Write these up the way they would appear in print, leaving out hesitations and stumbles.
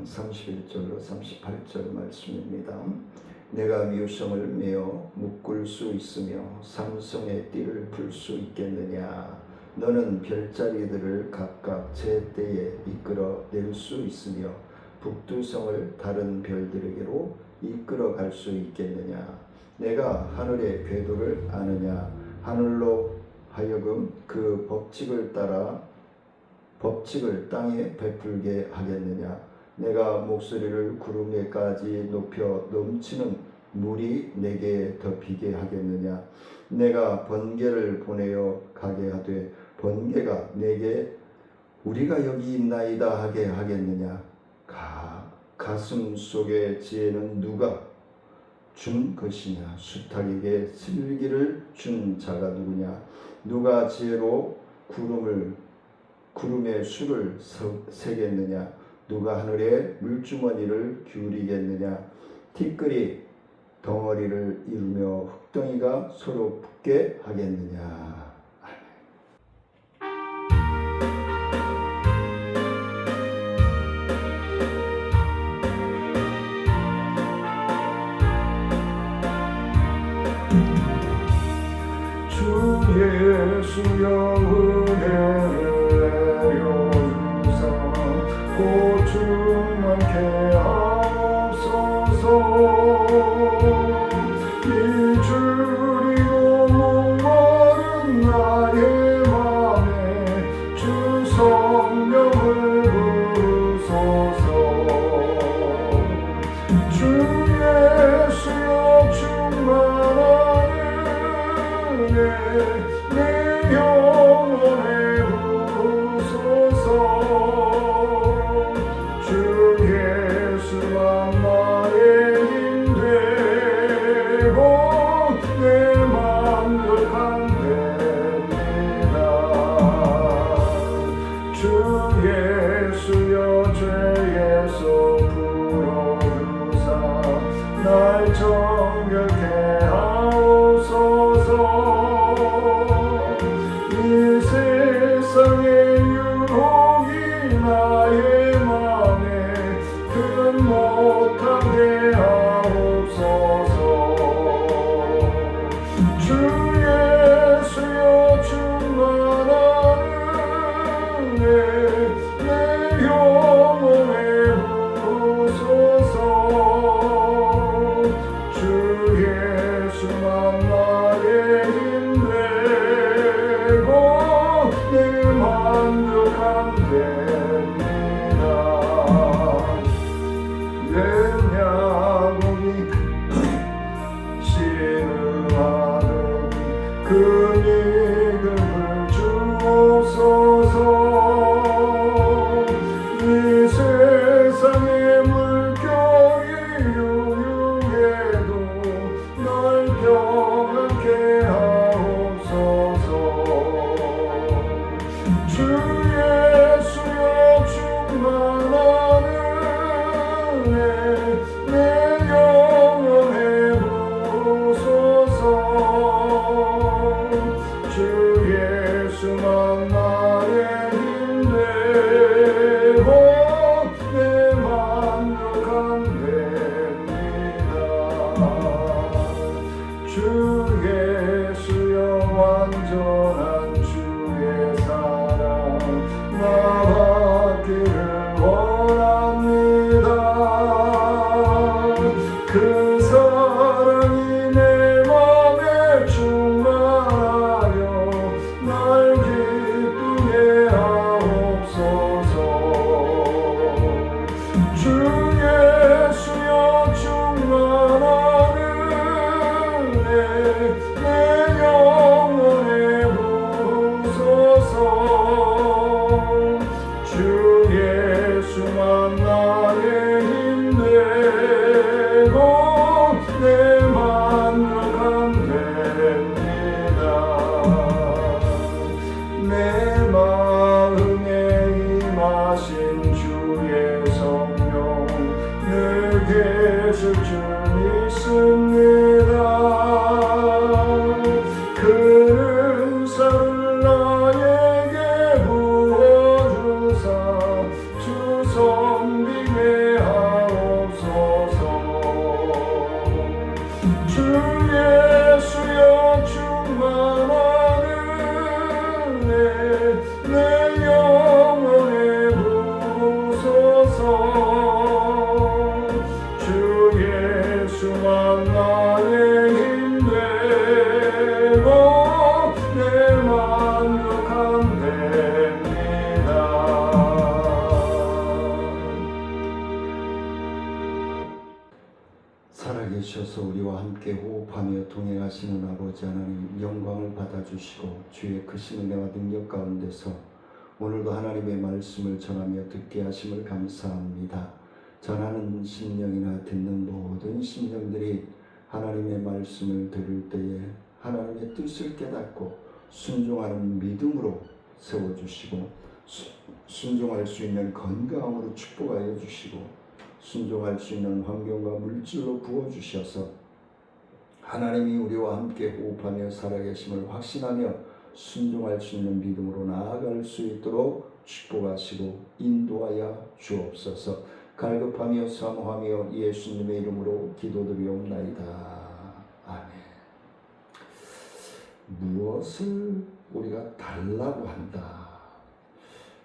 4장 31절로 38절 말씀입니다. 내가 미우성을 메어 묶을 수 있으며 삼성의 띠를 풀 수 있겠느냐. 너는 별자리들을 각각 제 때에 이끌어 낼 수 있으며 북두성을 다른 별들에게로 이끌어 갈 수 있겠느냐. 내가 하늘의 궤도를 아느냐. 하늘로 하여금 그 법칙을 따라 법칙을 땅에 베풀게 하겠느냐. 내가 목소리를 구름에까지 높여 넘치는 물이 내게 덮이게 하겠느냐. 내가 번개를 보내어 가게 하되 번개가 내게 우리가 여기 있나이다 하게 하겠느냐. 가슴 속의 지혜는 누가 준 것이냐. 수탉에게 슬기를 준 자가 누구냐. 누가 지혜로 구름에 수를 세겠느냐. 누가 하늘의 물주머니를 기울이겠느냐. 티끌이 덩어리를 이루며 흙덩이가 서로 붙게 하겠느냐. 주 예수여 은혜를 내려주사 고충 많게 하옵소서. 잊으리고 목마른 나의 맘에 주 성령을 부르소서. 주 예수여 충만한 내 영혼에 부으소서. 주 예수만 나의 힘 되고 내 만족한 됩니다. 주 예수여 죄에서 풀어주사 날 정결케 하옵소서. 이 세상의 유혹이 나의 맘에 든 못하게 하옵소서. 주 예수여 충만한 은혜 내 영혼에 부으소서. 주 예수만 나의 힘 되고 내 만족한 됩니다. 내 야곱이 신음하는 그 믿음을 주옵소서. 이 세상의 물결이 유유해도 날 평안케 하옵소서. 주 예수여 충만한 은혜 내 영혼에 부으소서. 주 예수만 나의 힘 되고 내 만족한 됩니다. 주 예수여 완전한 주의 사랑 나 받기를 원합니다. 그 사랑이 내 맘에 충만하여 날 기쁘게 하옵소서. 주 예수여 충만한 은혜 내 영혼에 부으소서. 주 예수만 나의 힘 되고 내 만족한 됩니다. 내 마음에 임하신 주의 성령 늘 계실 줄 믿습니다. 살아계신 아버지 하나님 영광을 받아주시고 주의 크신 은혜와 능력 가운데서 오늘도 하나님의 말씀을 전하며 듣게 하심을 감사합니다. 전하는 심령이나 듣는 모든 심령들이 하나님의 말씀을 들을 때에 하나님의 뜻을 깨닫고 순종하는 믿음으로 세워주시고 순종할 수 있는 건강으로 축복하여 주시고 순종할 수 있는 환경과 물질로 부어주셔서 하나님이 우리와 함께 호흡하며 살아계심을 확신하며 순종할 수 있는 믿음으로 나아갈 수 있도록 축복하시고 인도하여 주옵소서. 갈급하며 사모하며 예수님의 이름으로 기도드리옵나이다. 아멘. 무엇을 우리가 달라고 한다.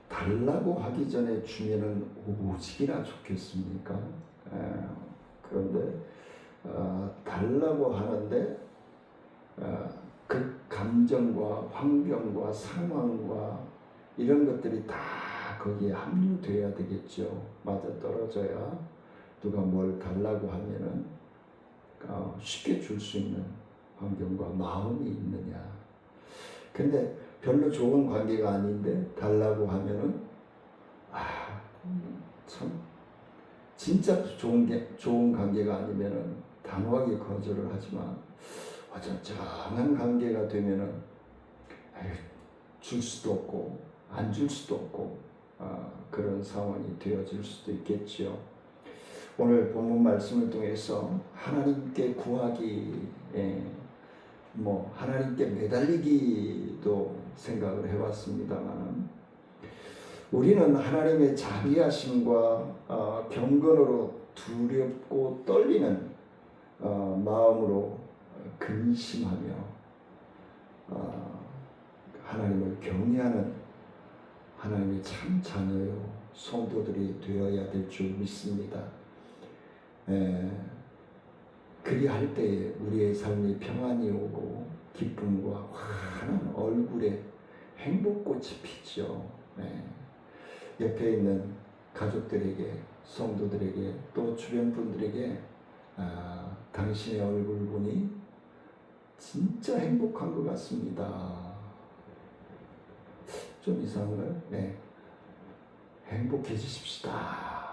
달라고 하기 전에 주면은 오직이나 좋겠습니까? 그런데 달라고 하는데 그 감정과 환경과 상황과 이런 것들이 다 거기에 합류돼야 되겠죠. 맞아 떨어져야 누가 뭘 달라고 하면은 쉽게 줄 수 있는 환경과 마음이 있느냐. 근데 별로 좋은 관계가 아닌데 달라고 하면은 참 진짜 좋은 관계가 아니면은 단호하게 거절을 하지만 어정쩡한 관계가 되면은 줄 수도 없고 안 줄 수도 없고 그런 상황이 되어질 수도 있겠지요. 오늘 본문 말씀을 통해서 하나님께 구하기, 하나님께 매달리기도 생각을 해봤습니다만 우리는 하나님의 자비하심과 경건으로 두렵고 떨리는 마음으로 근심하며 하나님을 경외하는 하나님의 참 자녀요 성도들이 되어야 될 줄 믿습니다. 그리할 때에 우리의 삶이 평안이 오고 기쁨과 환한 얼굴에 행복꽃이 피죠. 옆에 있는 가족들에게, 성도들에게, 또 주변 분들에게 당신의 얼굴 보니 진짜 행복한 것 같습니다. 좀 이상한가요? 행복해지십시다.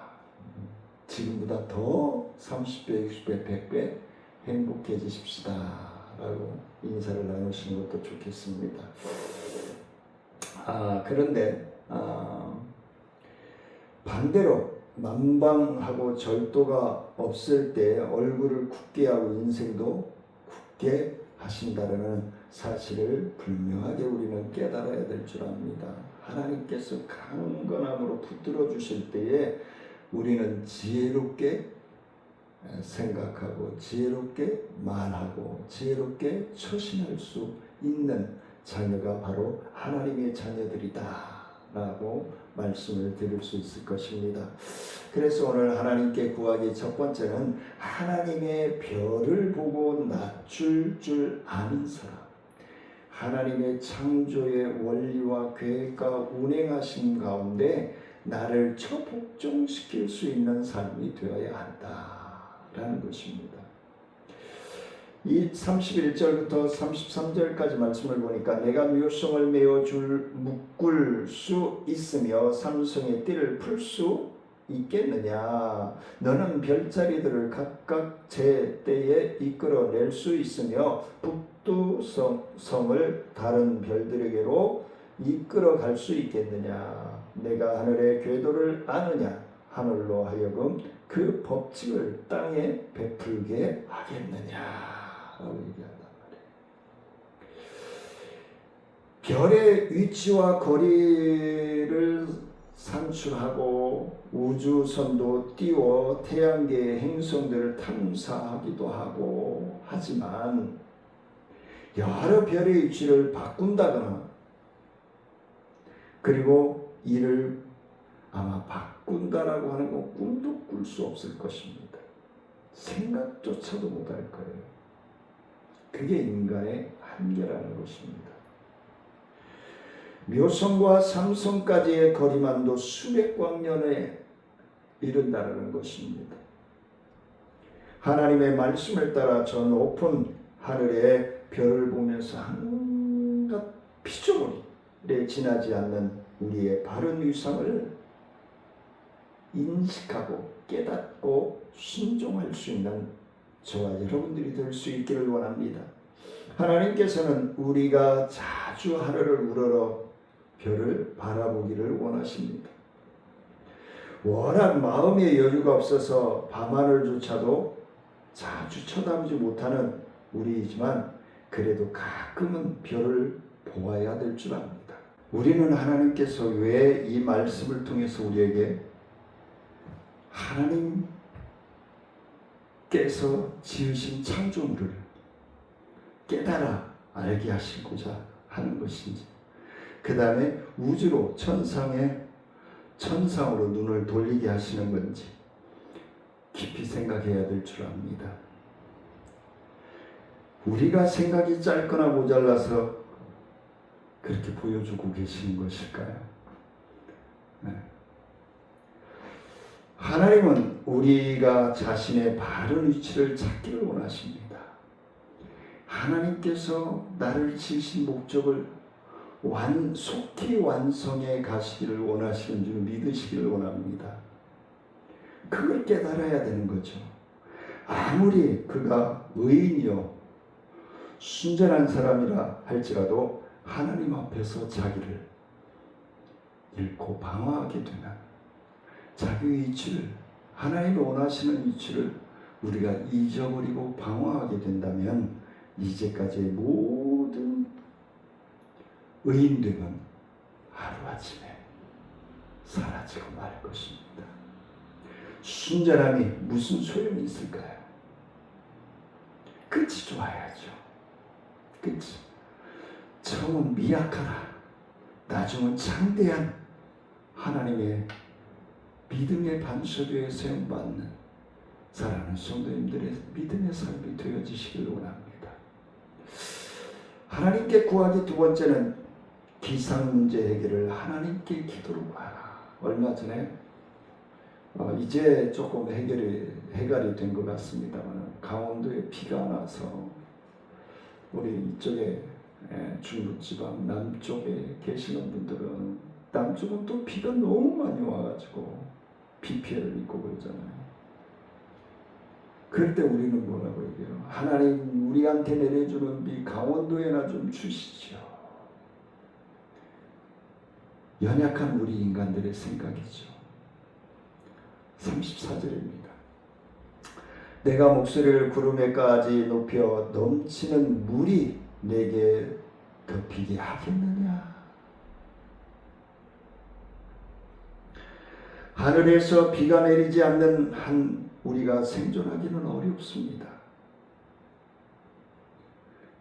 지금보다 더 30배, 60배, 100배 행복해지십시다. 라고 인사를 나누시는 것도 좋겠습니다. 그런데 반대로 만방하고 절도가 없을 때 얼굴을 굳게 하고 인생도 굳게 하신다는 사실을 분명하게 우리는 깨달아야 될 줄 압니다. 하나님께서 강건함으로 붙들어 주실 때에 우리는 지혜롭게 생각하고 지혜롭게 말하고 지혜롭게 처신할 수 있는 자녀가 바로 하나님의 자녀들이다 라고 말씀을 드릴 수 있을 것입니다. 그래서 오늘 하나님께 구하기 첫 번째는 하나님의 별을 보고 낮출 줄 아는 사람, 하나님의 창조의 원리와 계획과 운행하심 가운데 나를 처복종시킬 수 있는 삶이 되어야 한다라는 것입니다. 이 31절부터 33절까지 말씀을 보니까 내가 묘성을 묶을 수 있으며 삼성의 띠를 풀 수 있겠느냐. 너는 별자리들을 각각 제 때에 이끌어낼 수 있으며 북두성을 다른 별들에게로 이끌어갈 수 있겠느냐. 내가 하늘의 궤도를 아느냐. 하늘로 하여금 그 법칙을 땅에 베풀게 하겠느냐 라고 얘기한단 말이에요. 별의 위치와 거리를 산출하고 우주선도 띄워 태양계의 행성들을 탐사하기도 하고 하지만 여러 별의 위치를 바꾼다거나 그리고 이를 아마 바꾼다라고 하는 건 꿈도 꿀 수 없을 것입니다. 생각조차도 못할 거예요. 그게 인간의 한계라는 것입니다. 묘성과 삼성까지의 거리만도 수백 광년에 이른다는 것입니다. 하나님의 말씀을 따라 저 높은 하늘의 별을 보면서 한갖 피조물에 지나지 않는 우리의 바른 위상을 인식하고 깨닫고 순종할 수 있는 저와 여러분들이 될 수 있기를 원합니다. 하나님께서는 우리가 자주 하늘을 우러러 별을 바라보기를 원하십니다. 워낙 마음의 여유가 없어서 밤하늘조차도 자주 쳐다보지 못하는 우리이지만 그래도 가끔은 별을 보아야 될 줄 압니다. 우리는 하나님께서 왜 이 말씀을 통해서 우리에게 하나님께서 지으신 창조물을 깨달아 알게 하시고자 하는 것인지, 그 다음에 우주로 천상으로 눈을 돌리게 하시는 건지 깊이 생각해야 될 줄 압니다. 우리가 생각이 짧거나 모자라서 그렇게 보여주고 계시는 것일까요? 네. 하나님은 우리가 자신의 바른 위치를 찾기를 원하십니다. 하나님께서 나를 지으신 목적을 속히 완성해 가시기를 원하시는 줄 믿으시기를 원합니다. 그걸 깨달아야 되는 거죠. 아무리 그가 의인이요 순전한 사람이라 할지라도 하나님 앞에서 자기를 잃고 방황하게 되는 자기의 위치를, 하나님이 원하시는 위치를 우리가 잊어버리고 방황하게 된다면 이제까지의 모든 의인됨은 하루아침에 사라지고 말 것입니다. 순전함이 무슨 소용이 있을까요? 끝이 좋아야죠. 끝이. 처음은 미약하나 나중은 창대한 하나님의 믿음의 반석 위에 세움받는 사랑하는 성도님들의 믿음의 삶이 되어지시길 원합니다. 하나님께 구하기 두 번째는 기상 문제 해결을 하나님께 기도로 구하라. 얼마 전에 이제 조금 해결이 된 것 같습니다만 강원도에 비가 나서 우리 이쪽에 중부지방 남쪽에 계시는 분들은 남쪽은 또 비가 너무 많이 와가지고 비 피해를 입고 그러잖아요. 그럴 때 우리는 뭐라고 얘기해요? 하나님 우리한테 내려주는 비 강원도에나 좀 주시죠. 연약한 우리 인간들의 생각이죠. 34절입니다. 내가 목소리를 구름에까지 높여 넘치는 물이 내게 덮이게 하겠느냐. 하늘에서 비가 내리지 않는 한 우리가 생존하기는 어렵습니다.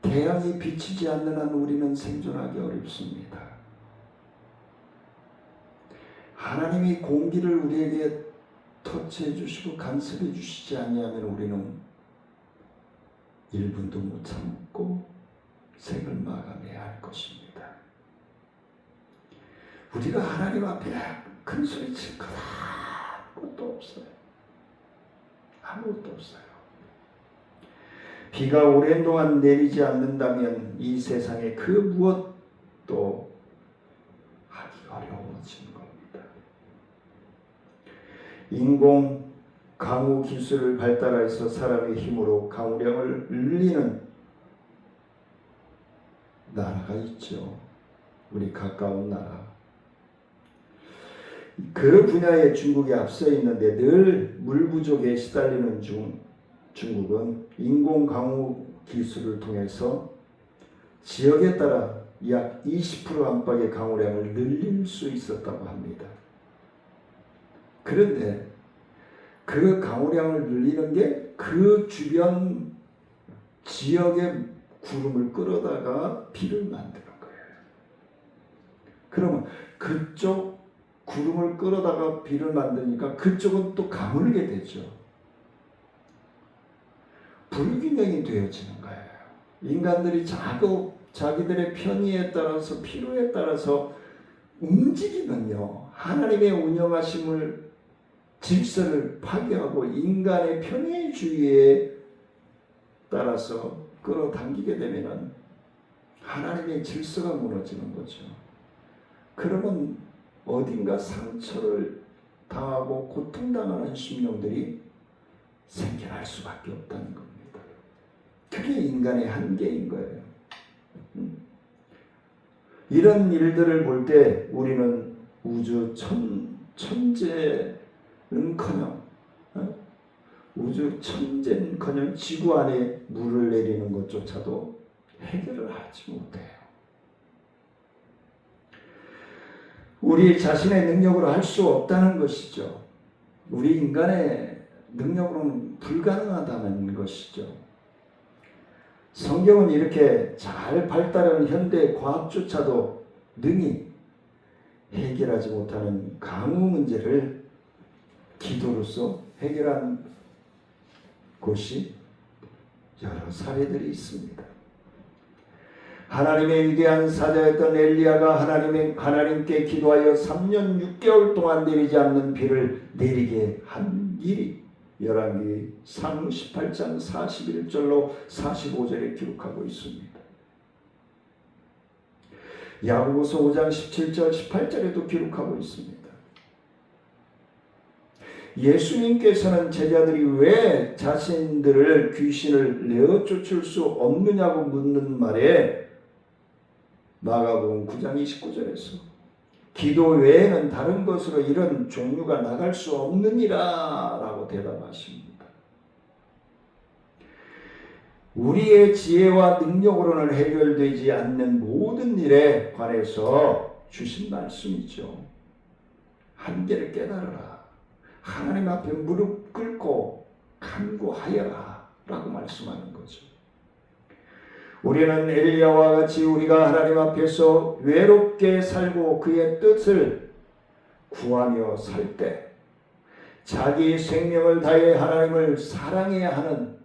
태양이 비치지 않는 한 우리는 생존하기 어렵습니다. 하나님이 공기를 우리에게 터치해 주시고 간섭해 주시지 아니하면 우리는 1분도 못 참고 생을 마감해야 할 것입니다. 우리가 하나님 앞에 큰 소리 칠 것 아무것도 없어요. 아무것도 없어요. 비가 오랜 동안 내리지 않는다면 이 세상에 그 무엇도 하기 어려워지는 겁니다. 인공 강우 기술을 발달해서 사람의 힘으로 강우량을 늘리는 나라가 있죠. 우리 가까운 나라. 그 분야에 중국이 앞서 있는데 늘 물 부족에 시달리는 중국은 인공 강우 기술을 통해서 지역에 따라 약 20% 안팎의 강우량을 늘릴 수 있었다고 합니다. 그런데 그 강우량을 늘리는 게 그 주변 지역의 구름을 끌어다가 비를 만드는 거예요. 그러면 그쪽 구름을 끌어다가 비를 만드니까 그쪽은 또 가물게 되죠. 불균형이 되어지는 거예요. 인간들이 자기들의 편의에 따라서 필요에 따라서 움직이면요, 하나님의 운영하심을 질서를 파괴하고 인간의 편의주의에 따라서 끌어당기게 되면은 하나님의 질서가 무너지는 거죠. 그러면 어딘가 상처를 당하고 고통당하는 심령들이 생겨날 수밖에 없다는 겁니다. 그게 인간의 한계인 거예요. 이런 일들을 볼 때 우리는 우주 천재는커녕 우주 천재는커녕 지구 안에 물을 내리는 것조차도 해결을 하지 못해요. 우리 자신의 능력으로 할 수 없다는 것이죠. 우리 인간의 능력으로는 불가능하다는 것이죠. 성경은 이렇게 잘 발달한 현대 과학조차도 능히 해결하지 못하는 강우 문제를 기도로서 해결한 곳이 여러 사례들이 있습니다. 하나님의 위대한 사자였던 엘리야가 하나님께 기도하여 3년 6개월 동안 내리지 않는 비를 내리게 한 일이 열왕기 상 18장 41절로 45절에 기록하고 있습니다. 야고보서 5장 17절 18절에도 기록하고 있습니다. 예수님께서는 제자들이 왜 자신들을 귀신을 내어 쫓을 수 없느냐고 묻는 말에 마가복음 9장 29절에서 기도 외에는 다른 것으로 이런 종류가 나갈 수 없느니라 라고 대답하십니다. 우리의 지혜와 능력으로는 해결되지 않는 모든 일에 관해서 주신 말씀이죠. 한계를 깨달아라. 하나님 앞에 무릎 꿇고 간구하여라 라고 말씀하는 거죠. 우리는 엘리야와 같이 우리가 하나님 앞에서 외롭게 살고 그의 뜻을 구하며 살 때 자기 생명을 다해 하나님을 사랑해야 하는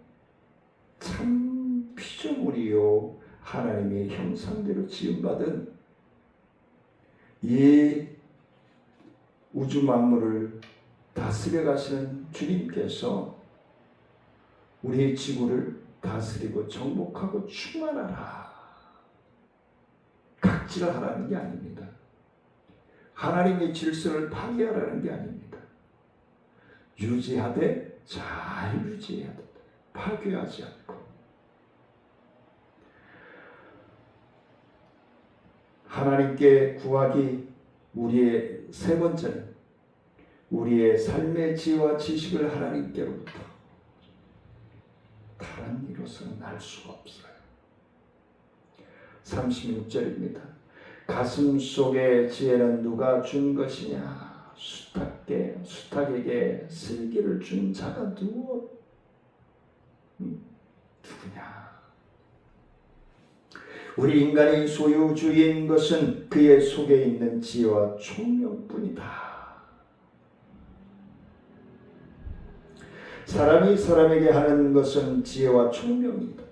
참 피조물이요 하나님의 형상대로 지음받은 이 우주 만물을 다스려 가시는 주님께서 우리의 지구를 다스리고 정복하고 충만하라. 각질하라는 게 아닙니다. 하나님의 질서를 파괴하라는 게 아닙니다. 유지하되 잘 유지해야 된다. 파괴하지 않고. 하나님께 구하기 우리의 세 번째는 우리의 삶의 지혜와 지식을 하나님께로부터 다른 이로서는 알 수가 없어요. 36절입니다. 가슴 속의 지혜는 누가 준 것이냐? 수탉에게 슬기를 준 자가 누구냐? 우리 인간이 소유주의인 것은 그의 속에 있는 지혜와 총명뿐이다. 사람이 사람에게 하는 것은 지혜와 총명이다.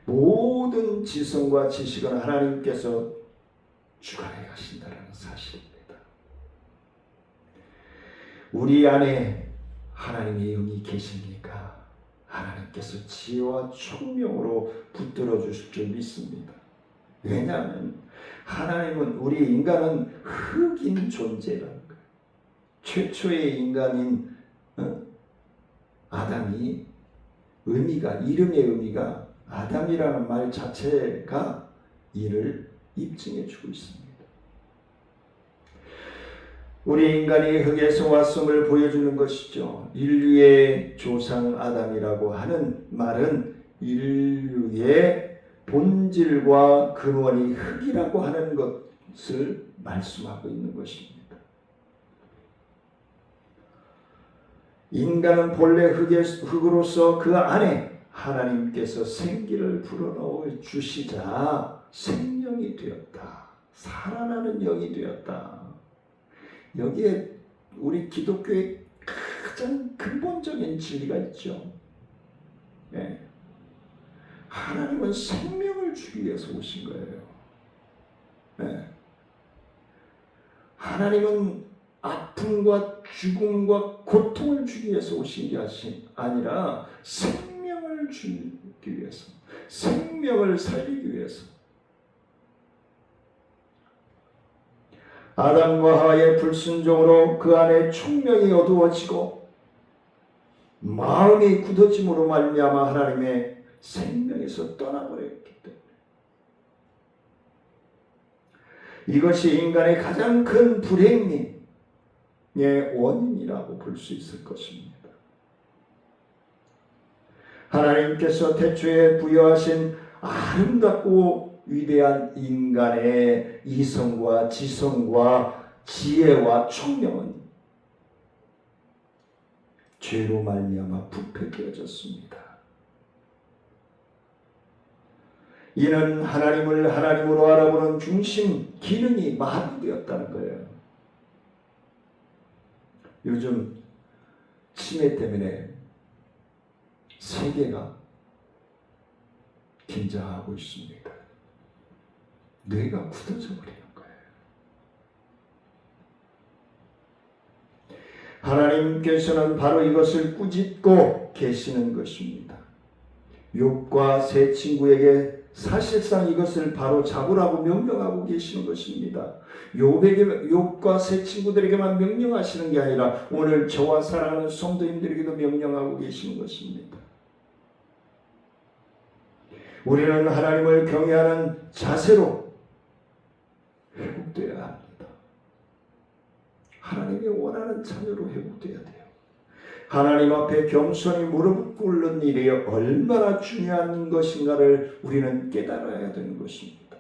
모든 지성과 지식은 하나님께서 주관해 가신다는 사실입니다. 우리 안에 하나님의 영이 계십니까? 하나님께서 지혜와 총명으로 붙들어 주실 줄 믿습니다. 왜냐하면 하나님은 우리 인간은 흙인 존재라는 거예요. 최초의 인간인 아담이 이름의 의미가 아담이라는 말 자체가 이를 입증해 주고 있습니다. 우리 인간이 흙에서 왔음을 보여주는 것이죠. 인류의 조상 아담이라고 하는 말은 인류의 본질과 근원이 흙이라고 하는 것을 말씀하고 있는 것입니다. 인간은 본래 흙으로서 그 안에 하나님께서 생기를 불어넣어 주시자 생명이 되었다. 살아나는 영이 되었다. 여기에 우리 기독교의 가장 근본적인 진리가 있죠. 네. 하나님은 생명을 주기 위해서 오신 거예요. 네. 하나님은 아픔과 죽음과 고통을 주기 위해서 오신 게 아니라 생명을 주기 위해서 생명을 살리기 위해서 아담과 하와의 불순종으로 그 안에 총명이 어두워지고 마음이 굳어짐으로 말미암아 하나님의 생명에서 떠나버렸기 때문에 이것이 인간의 가장 큰 불행의 원인이라고 볼 수 있을 것입니다. 하나님께서 태초에 부여하신 아름답고 위대한 인간의 이성과 지성과 지혜와 총명은 죄로 말미암아 부패되어졌습니다. 이는 하나님을 하나님으로 알아보는 중심 기능이 마비되었다는 거예요. 요즘 치매 때문에 세계가 긴장하고 있습니다. 뇌가 굳어져 버리는 거예요. 하나님께서는 바로 이것을 꾸짖고 계시는 것입니다. 욥과 세 친구에게 사실상 이것을 바로 잡으라고 명령하고 계시는 것입니다. 욥과 세 친구들에게만 명령하시는 게 아니라 오늘 저와 사랑하는 성도님들에게도 명령하고 계시는 것입니다. 우리는 하나님을 경외하는 자세로 회복되어야 합니다. 하나님이 원하는 자녀로 회복되어야 돼요. 하나님 앞에 겸손히 무릎 꿇는 일이 얼마나 중요한 것인가를 우리는 깨달아야 되는 것입니다.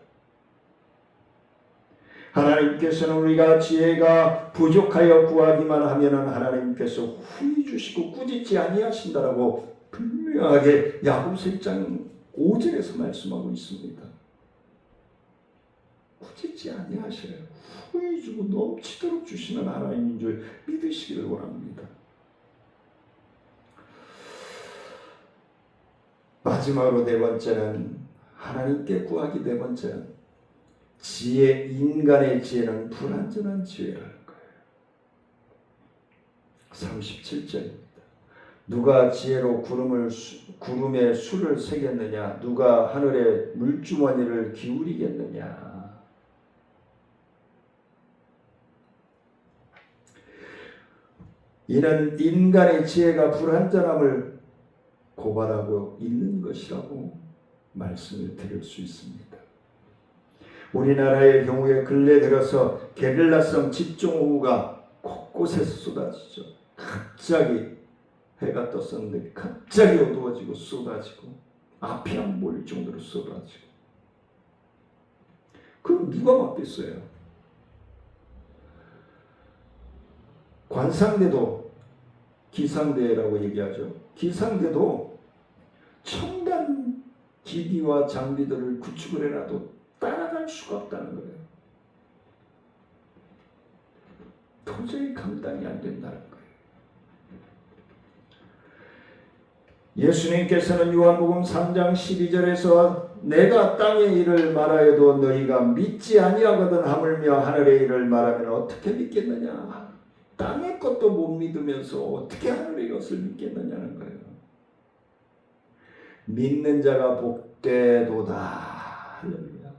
하나님께서는 우리가 지혜가 부족하여 구하기만 하면 하나님께서 후히 주시고 꾸짖지 아니하신다라고 분명하게 야고보서 1장 5절에서 말씀하고 있습니다. 꾸짖지 아니하셔요. 후히 주고 넘치도록 주시는 하나님인 줄 믿으시기를 원합니다. 마지막으로 네 번째는 하나님께 구하기. 네 번째는 지혜, 인간의 지혜는 불완전한 지혜라는 거예요. 37절입니다. 누가 지혜로 구름에 수를 세겠느냐? 누가 하늘에 물주머니를 기울이겠느냐? 이는 인간의 지혜가 불완전함을 고발하고 있는 것이라고 말씀을 드릴 수 있습니다. 우리나라의 경우에 근래 들어서 게릴라성 집중호우가 곳곳에서 쏟아지죠. 갑자기 해가 떴었는데 갑자기 어두워지고 쏟아지고 앞이 안 보일 정도로 쏟아지고. 그럼 누가 맞겠어요? 관상대도 기상대라고 얘기하죠. 기상대도 첨단 기기와 장비들을 구축을 해놔도 따라갈 수가 없다는 거예요. 도저히 감당이 안 된다는 거예요. 예수님께서는 요한복음 3장 12절에서 내가 땅의 일을 말하여도 너희가 믿지 아니하거든 하물며 하늘의 일을 말하면 어떻게 믿겠느냐. 땅의 것도 못 믿으면서 어떻게 하늘의 것을 믿겠느냐는 거예요. 믿는 자가 복되도다. 할렐루야.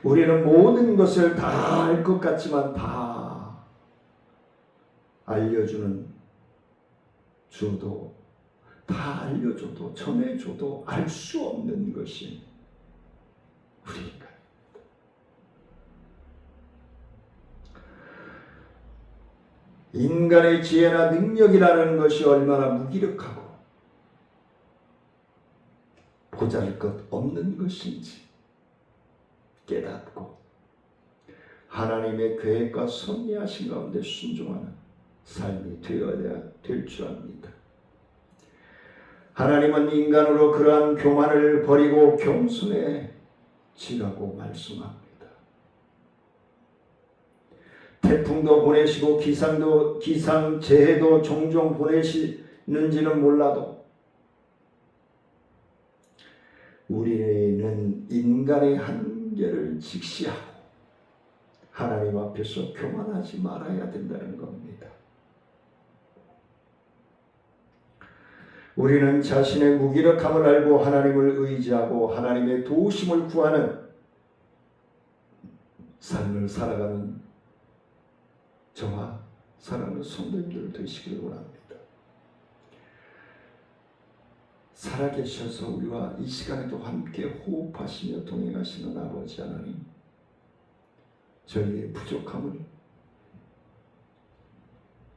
우리는 모든 것을 다 알 것 같지만 다 알려주는 주도 다 알려줘도 전해줘도 알 수 없는 것이 우리가 인간의 지혜나 능력이라는 것이 얼마나 무기력하고 보잘것 없는 것인지 깨닫고 하나님의 계획과 섭리하신 가운데 순종하는 삶이 되어야 될 줄 압니다. 하나님은 인간으로 그러한 교만을 버리고 겸손해지라고 말씀합니다. 태풍도 보내시고 기상재해도 종종 보내시는지는 몰라도 우리는 인간의 한계를 직시하고 하나님 앞에서 교만하지 말아야 된다는 겁니다. 우리는 자신의 무기력함을 알고 하나님을 의지하고 하나님의 도우심을 구하는 삶을 살아가는 저와 사랑하는 성도님들 되시기를 원합니다. 살아계셔서 우리와 이 시간에도 함께 호흡하시며 동행하시는 아버지 하나님, 저희의 부족함을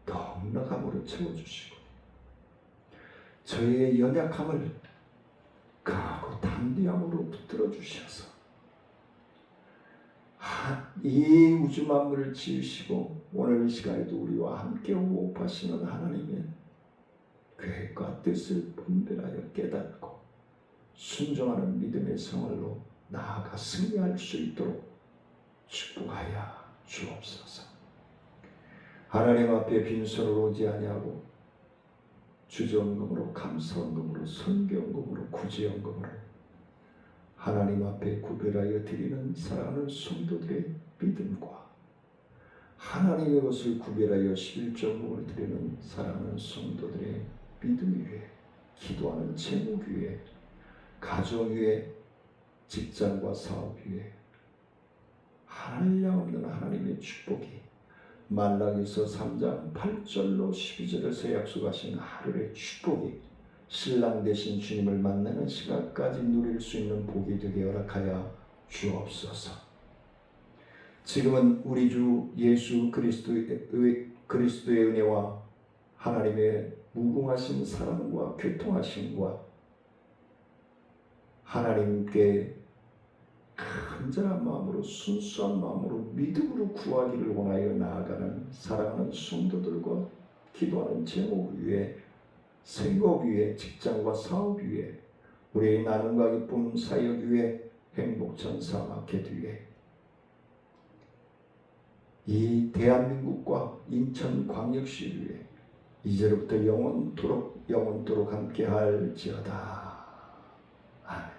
넉넉함으로 채워주시고 저희의 연약함을 강하고 담대함으로 붙들어 주셔서 이 우주 만물을 지으시고 오늘 이 시간에도 우리와 함께 호흡하시는 하나님의 계획과 뜻을 분별하여 깨닫고 순종하는 믿음의 생활로 나아가 승리할 수 있도록 축복하여 주옵소서. 하나님 앞에 빈손으로 오지 아니하고 주전금으로 감사원금으로 선교원금으로 구제원금으로 하나님 앞에 구별하여 드리는 사랑하는 성도들의 믿음과 하나님의 것을 구별하여 11조금을 드리는 사랑하는 성도들의 믿음 위에 기도하는 제목 위에 가정 위에 직장과 사업 위에 한량없는 하나님의 축복이 말라기서 3장 8절로 12절에서 약속하신 하루의 축복이 신랑 되신 주님을 만나는 시간까지 누릴 수 있는 복이 되게 허락하여 주옵소서. 지금은 우리 주 예수 그리스도의 은혜와 하나님의 무궁하신 사랑과 교통하심과 하나님께 간절한 마음으로 순수한 마음으로 믿음으로 구하기를 원하여 나아가는 사랑하는 성도들과 기도하는 제목 위에 생업 위에 직장과 사업 위에 우리의 나눔과 기쁨 사역 위에 행복전사 마켓 위에 이 대한민국과 인천광역시 위에 이제로부터 영원토록 함께 할지어다. 아멘.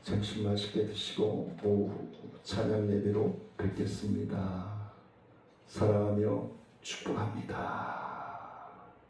점심 맛있게 드시고 오후 찬양 예배로 뵙겠습니다. 사랑하며 축복합니다.